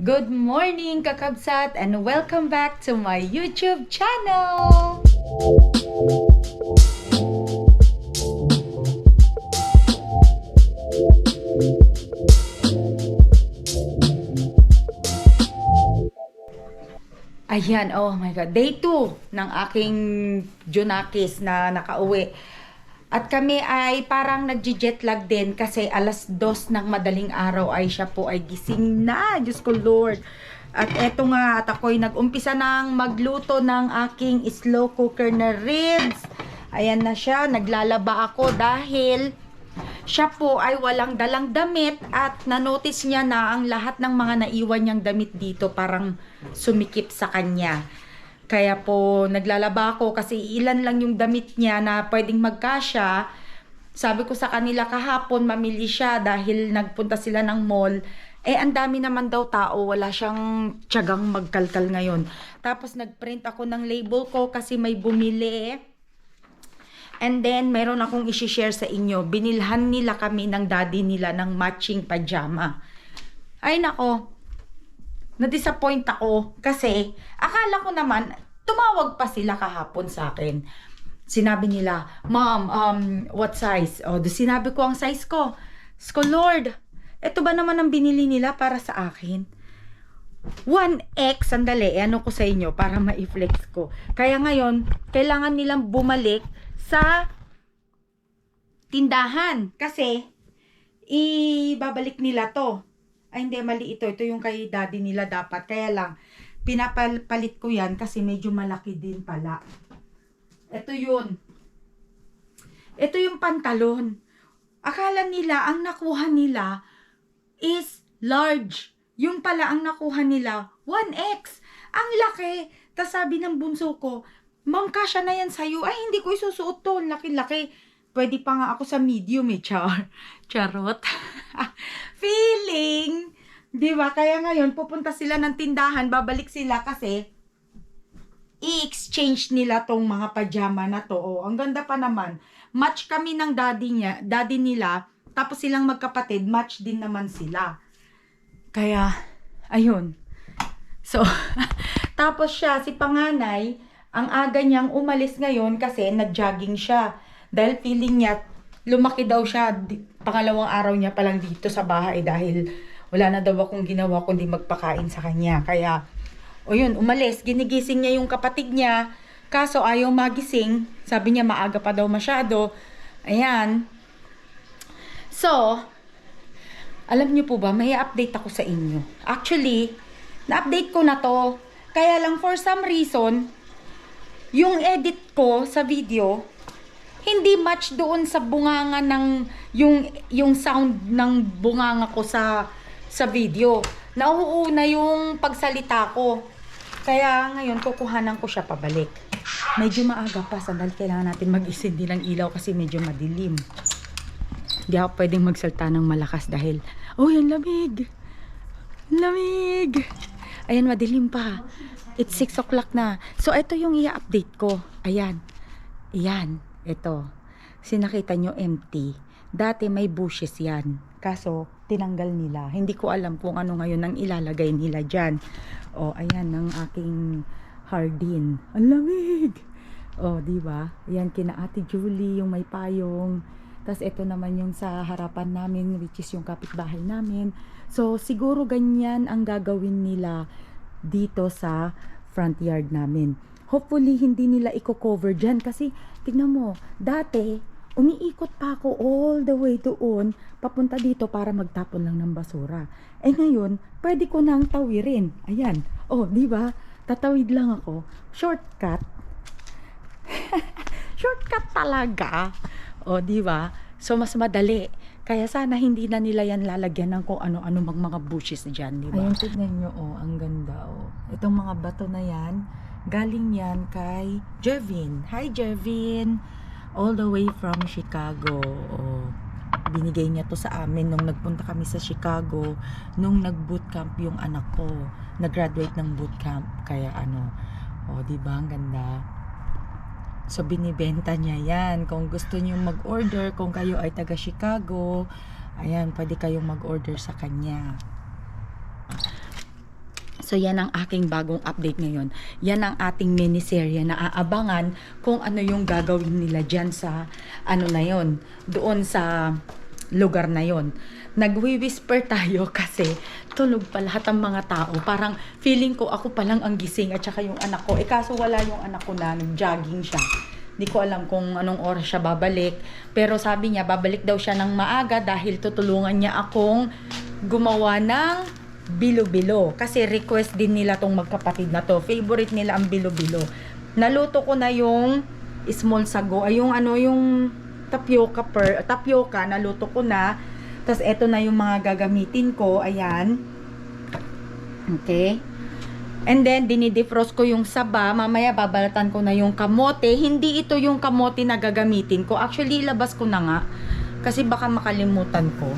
Good morning, kakabsat, and welcome back to my YouTube channel! Ayan, oh my God. Day 2 ng aking Junakis na nakauwi. At kami ay parang nagji-jet lag din kasi alas 2 ng madaling araw ay siya po ay gising na. Diyos ko Lord. At eto nga, at ako'y nag-umpisa ng magluto ng aking slow cooker na ribs. Ayan na siya, naglalaba ako dahil siya po ay walang dalang damit at na-notice niya na ang lahat ng mga naiwan niyang damit dito parang sumikip sa kanya. Kaya po naglalaba ako kasi ilan lang yung damit niya na pwedeng magkasya. Sabi ko sa kanila kahapon mamili siya dahil nagpunta sila ng mall. Eh ang dami naman daw tao, wala siyang tiyagang magkalkal ngayon. Tapos nagprint ako ng label ko kasi may bumili. And then, meron akong isi-share sa inyo. Binilhan nila kami ng daddy nila ng matching pajama. Ay nako, na-disappoint ako kasi akala ko naman, tumawag pa sila kahapon sa akin. Sinabi nila, Ma'am, what size? O, sinabi ko ang size ko. Sko, Lord, eto ba naman ang binili nila para sa akin? 1X, sandali, ano ko sa inyo para ma-flex ko. Kaya ngayon, kailangan nilang bumalik sa tindahan kasi ibabalik nila to. Ay hindi, mali ito. Ito yung kay daddy nila dapat. Kaya lang, pinapalit ko yan kasi medyo malaki din pala. Ito yun. Ito yung pantalon. Akala nila, ang nakuha nila is large. Yung pala ang nakuha nila, 1X. Ang laki. Tas sabi ng bunso ko, Ma'am, kasya na yan sa'yo. Ay, hindi ko isusuot to. Laki-laki. Pwede pa nga ako sa medium eh. Charot. Feeling. Diba? Kaya ngayon, pupunta sila ng tindahan. Babalik sila kasi i-exchange nila tong mga pajama na to. Oh, ang ganda pa naman. Match kami ng daddy nila. Tapos silang magkapatid, match din naman sila. Kaya, ayun. So, tapos siya, si panganay, ang aga niyang umalis ngayon kasi nag-jogging siya. Dahil feeling niya, lumaki daw siya, pangalawang araw niya palang dito sa bahay dahil wala na daw akong ginawa kundi magpakain sa kanya. Kaya, o yun, umalis. Ginigising niya yung kapatid niya. Kaso ayaw magising. Sabi niya maaga pa daw masyado. Ayan. So, alam niyo po ba, may update ako sa inyo. Actually, na-update ko na to. Kaya lang for some reason, yung edit ko sa video, hindi match doon sa bunganga ng, yung sound ng bunganga ko sa video. Nauuna yung pagsalita ko. Kaya ngayon, kukuhanan ko siya pabalik. Medyo maaga pa, sandali kailangan natin mag-isindi ng ilaw kasi medyo madilim. Hindi ako pwedeng magsalta ng malakas dahil, oh yan lamig. Lamig. Ayan, madilim pa. It's 6 o'clock na. So, ito yung i-update ko. Ayan. Ayan. Ito. Sinakita nyo empty. Dati may bushes yan. Kaso, tinanggal nila. Hindi ko alam kung ano ngayon ang ilalagay nila dyan. O, ayan, ng aking hardin. Ang lamig! O, diba? Ayan, kina Ate Julie, yung may payong. Tapos, ito naman yung sa harapan namin, which is yung kapitbahay namin. So, siguro ganyan ang gagawin nila dito sa front yard namin. Hopefully, hindi nila i-cover dyan. Kasi, tignan mo, dati, umiikot pa ako all the way doon, papunta dito para magtapon lang ng basura. Eh ngayon, pwede ko nang tawirin. Ayan. Oh, di ba? Tatawid lang ako. Shortcut. Shortcut talaga. Oh, di ba? So, mas madali. Kaya sana hindi na nila yan lalagyan ng kung ano-ano mga bushes dyan, di ba? Ayun, tignan nyo, oh, ang ganda, oh. Itong mga bato na yan, galing yan kay Jervin. Hi, Jervin! All the way from Chicago. Oh, binigay niya to sa amin nung nagpunta kami sa Chicago, nung nag-bootcamp yung anak ko. Nag-graduate ng bootcamp. Kaya ano, oh, di ba? Ang ganda. So, binibenta niya yan. Kung gusto niyo mag-order, kung kayo ay taga Chicago, ayan, pwede kayong mag-order sa kanya. So yan ang aking bagong update ngayon. Yan ang ating miniserye na aabangan kung ano yung gagawin nila dyan sa ano na yon, doon sa lugar na yon. Nagwi-whisper tayo kasi tulog pa lahat ng mga tao. Parang feeling ko ako pa lang ang gising at saka yung anak ko. Kaso wala yung anak ko na nag-jogging siya. Hindi ko alam kung anong oras siya babalik. Pero sabi niya, babalik daw siya ng maaga dahil tutulungan niya akong gumawa ng bilo-bilo. Kasi request din nila tong magkapatid na to. Favorite nila ang bilo-bilo. Naluto ko na yung small sago. Ay, yung ano, yung tapioca, naluto ko na. Tapos, eto na yung mga gagamitin ko. Ayan. Okay. And then, dinidefrost ko yung saba. Mamaya, babalatan ko na yung kamote. Hindi ito yung kamote na gagamitin ko. Actually, ilabas ko na nga. Kasi baka makalimutan ko.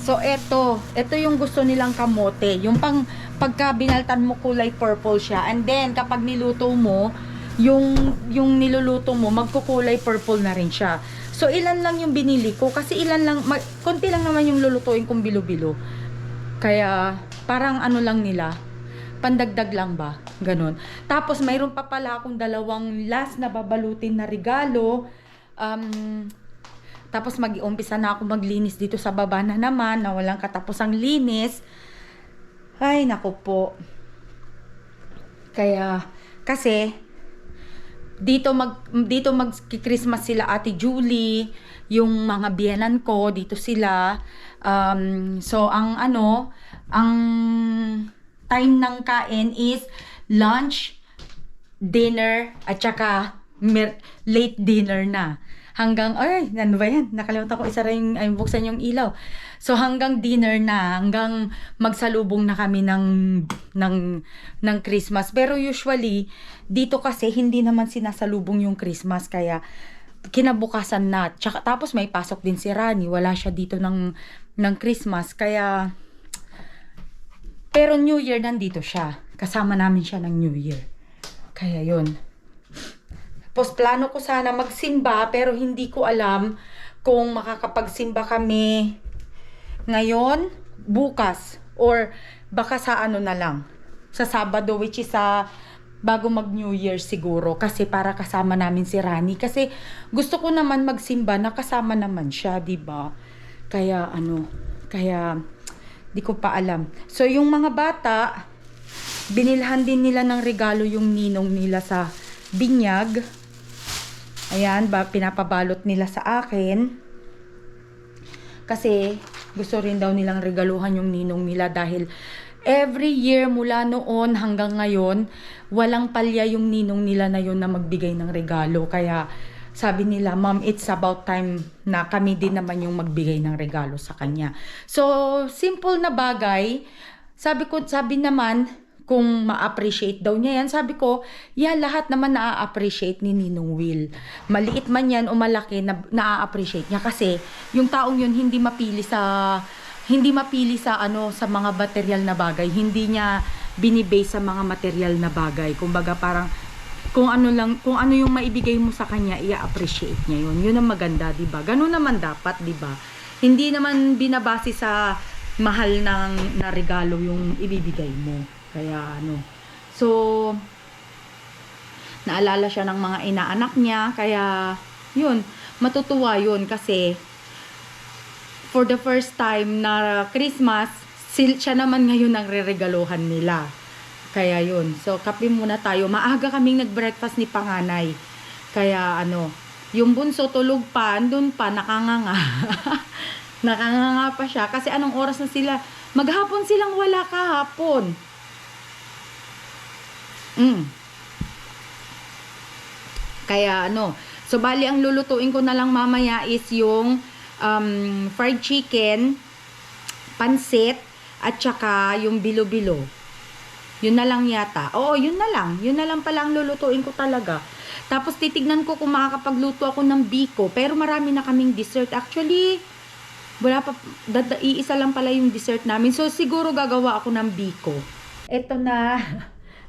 So, ito yung gusto nilang kamote. Yung pagka binaltan mo kulay purple siya. And then, kapag niluto mo, yung niluluto mo, magkukulay purple na rin siya. So, ilan lang yung binili ko. Kasi konti lang naman yung lulutuin kong bilo-bilo. Kaya, parang ano lang nila, pandagdag lang ba? Ganon. Tapos, mayroon pa pala akong dalawang last na babalutin na regalo. Tapos mag-uumpisa na ako maglinis dito sa baba na naman, na walang katapusang linis. Ay, naku po. Kaya, kasi, dito mag-Christmas sila Ate Julie, yung mga biyenan ko, dito sila. So, ang time ng kain is lunch, dinner, at saka late dinner na. Hanggang, ano ba yan? Nakalimutan ko isara buksan yung ilaw. So, hanggang dinner na, hanggang magsalubong na kami ng Christmas. Pero usually, dito kasi, hindi naman sinasalubong yung Christmas. Kaya, kinabukasan na. Tapos, may pasok din si Rani. Wala siya dito ng Christmas. Kaya, pero New Year, nandito siya. Kasama namin siya ng New Year. Kaya, yun. Tapos plano ko sana magsimba pero hindi ko alam kung makakapagsimba kami ngayon, bukas, or baka sa ano na lang, sa Sabado, which is bago mag New Year siguro, kasi para kasama namin si Rani. Kasi gusto ko naman magsimba na kasama naman siya, diba? Kaya di ko pa alam. So yung mga bata, binilhan din nila ng regalo yung ninong nila sa binyag. Ayan, pinapabalot nila sa akin. Kasi gusto rin daw nilang regaluhan yung ninong nila dahil every year mula noon hanggang ngayon, walang palya yung ninong nila na yun na magbigay ng regalo. Kaya sabi nila, Ma'am, it's about time na kami din naman yung magbigay ng regalo sa kanya. So, simple na bagay. Sabi naman, kung ma-appreciate daw niya yan, sabi ko, lahat naman na-appreciate ni Ninong Will. Maliit man yan o malaki, na-appreciate niya kasi yung taong yun hindi mapili sa sa mga material na bagay. Hindi niya binibase sa mga material na bagay. Kumbaga parang kung ano yung maibigay mo sa kanya, i-appreciate niya yun. Yun ang maganda, 'di ba? Ganun naman dapat, 'di ba? Hindi naman binabase sa mahal na regalo yung ibibigay mo. Kaya so, naalala siya ng mga inaanak niya, kaya, yun, matutuwa yun kasi, for the first time na Christmas, siya naman ngayon ang reregaluhan nila. Kaya yun, so, kape muna tayo. Maaga kaming nag-breakfast ni Panganay. Kaya, yung bunso tulog pa, andun pa, nakanganga. Nakanganga pa siya, kasi anong oras na sila? Maghapon silang wala kahapon. Kaya so bali ang lulutuin ko na lang mamaya is yung fried chicken, pansit, at saka yung bilo-bilo. Yun na lang yata. Oo, yun na lang. Yun na lang pala ang lulutuin ko talaga. Tapos titignan ko kung makakapagluto ako ng biko. Pero marami na kaming dessert. Actually, wala pa, iisa lang pala yung dessert namin. So siguro gagawa ako ng biko. Ito na.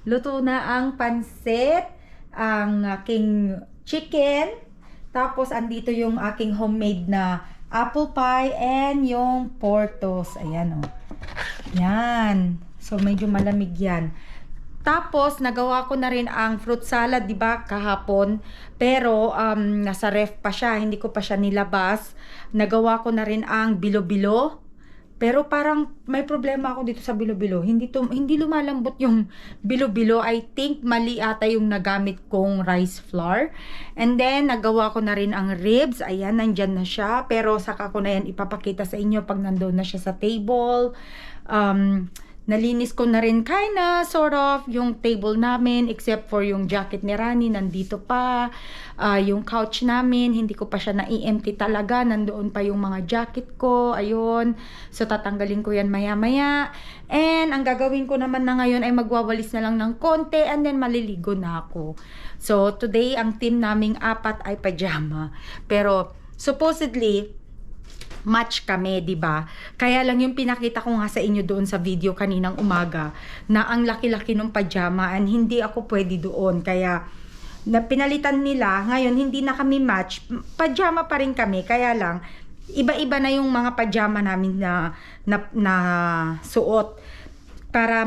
Luto na ang pansit, ang aking chicken, tapos andito yung aking homemade na apple pie, and yung Portos. Ayan, oh. Yan. So, medyo malamig yan. Tapos, nagawa ko na rin ang fruit salad, di ba, kahapon. Pero, nasa ref pa siya. Hindi ko pa siya nilabas. Nagawa ko na rin ang bilo-bilo. Pero parang may problema ako dito sa bilo-bilo. Hindi lumalambot yung bilo-bilo. I think mali ata yung nagamit kong rice flour. And then, nagawa ko na rin ang ribs. Ayan, nandyan na siya. Pero saka ko na yan ipapakita sa inyo pag nandoon na siya sa table. Nalinis ko na rin kinda, sort of, yung table namin, except for yung jacket ni Rani, nandito pa. Yung couch namin, hindi ko pa siya na-empty talaga. Nandoon pa yung mga jacket ko, ayun. So, tatanggalin ko yan maya-maya. And, ang gagawin ko naman na ngayon ay magwawalis na lang ng konti, and then maliligo na ako. So, today, ang team naming 4 ay pajama. Pero, supposedly, match kami, 'di ba? Kaya lang yung pinakita ko nga sa inyo doon sa video kaninang umaga na ang laki-laki ng pajama and hindi ako pwede doon. Kaya pinalitan nila, ngayon hindi na kami match. Pajama pa rin kami, kaya lang iba-iba na yung mga pajama namin na suot para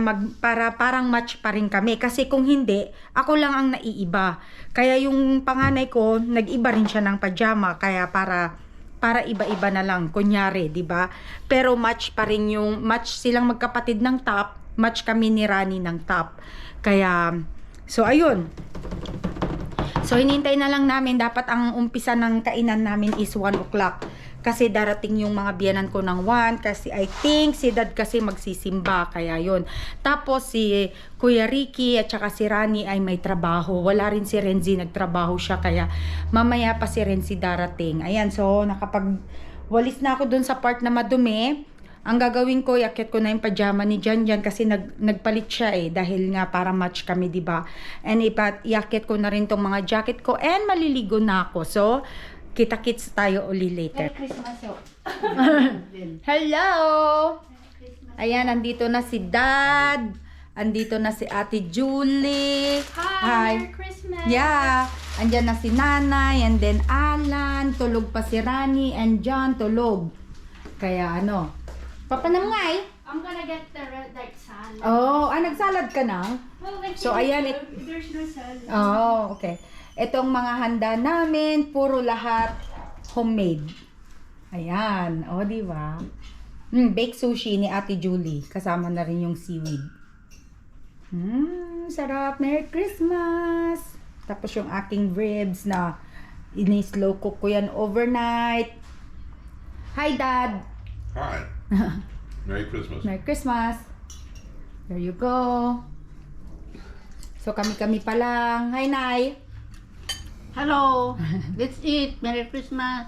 parang match pa rin kami. Kasi kung hindi, ako lang ang naiiba. Kaya yung panganay ko, nag-iba rin siya ng pajama, kaya para iba-iba na lang, kunyari, 'di ba? Pero match pa rin yung silang magkapatid ng top, match kami ni Rani ng top. Kaya so ayun. So hinintay na lang namin, dapat ang umpisa ng kainan namin is 1 o'clock. Kasi darating yung mga biyanan ko ng 1, kasi I think si Dad kasi magsisimba, kaya yun. Tapos si Kuya Ricky at saka si Rani ay may trabaho. Wala rin si Renzi, nagtrabaho siya, kaya mamaya pa si Renzi darating. Ayan, so nakapagwalis na ako dun sa part na madumi. Ang gagawin ko, iakyat ko na yung pajama ni Jan kasi nagpalit siya dahil nga para match kami, di ba? And iakyat ko na rin tong mga jacket ko and maliligo na ako. So, kita-kits tayo uli later. Merry Christmas, yo. Hello! Ayan, andito na si Dad. Andito na si Ate Julie. Hi! Merry Christmas! Yeah! Andyan na si Nanay, and then Alan. Tulog pa si Rani, and John tulog. Kaya ano, papanamngay? I'm gonna get the red like salad. Oh, nagsalad ka na? Well, like, So, ayan, there's no salad. Oh, okay. Itong mga handa namin, puro lahat homemade. Ayan. O, di ba? Baked sushi ni Ate Julie. Kasama na rin yung seaweed. Sarap. Merry Christmas! Tapos yung aking ribs na ini-slow cook ko yan overnight. Hi, Dad! Hi. Merry Christmas. Merry Christmas! There you go. So, kami-kami pa lang. Hi, Nay! Hello! Let's eat! Merry Christmas!